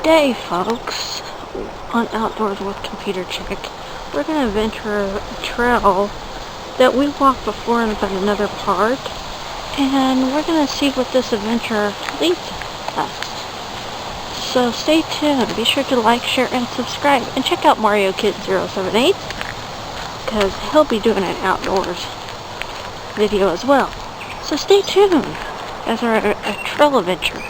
Today, folks, on Outdoors with ComputerChick, we're going to venture a trail that we walked before in about another part, and we're going to see what this adventure leads us. So stay tuned. Be sure to like, share, and subscribe, and check out Mario Kid 078, because he'll be doing an outdoors video as well. So stay tuned as our a trail adventure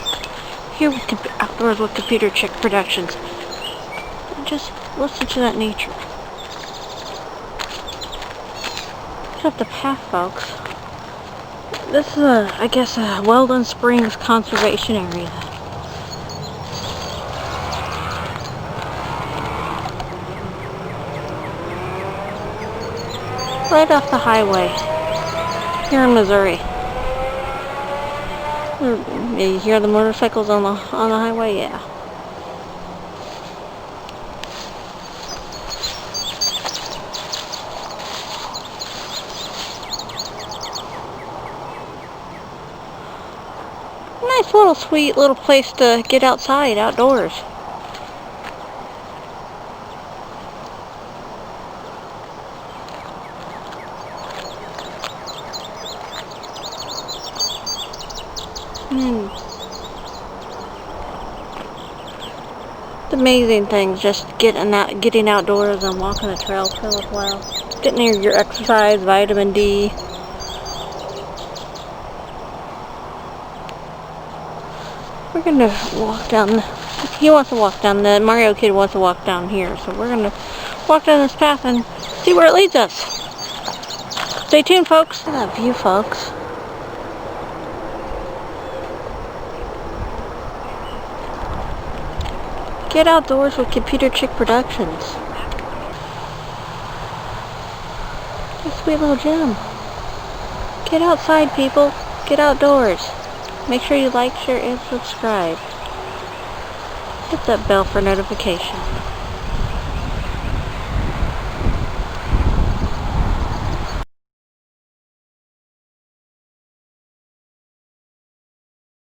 here with Outdoors with ComputerChick Productions. And just listen to that nature. Get up the path, folks. This is I guess a Weldon Springs conservation area. Right off the highway here in Missouri. You hear the motorcycles on the highway? Yeah. Nice little sweet little place to get outside, outdoors. The amazing things, just getting outdoors and walking the trail for a little while. Getting your exercise, vitamin D. We're gonna walk down. He wants to walk down. The Mario Kid wants to walk down here, so we're gonna walk down this path and see where it leads us. Stay tuned, folks. Look at that view, folks. Get outdoors with ComputerChick Productions. A sweet little gem. Get outside, people. Get outdoors. Make sure you like, share, and subscribe. Hit that bell for notification.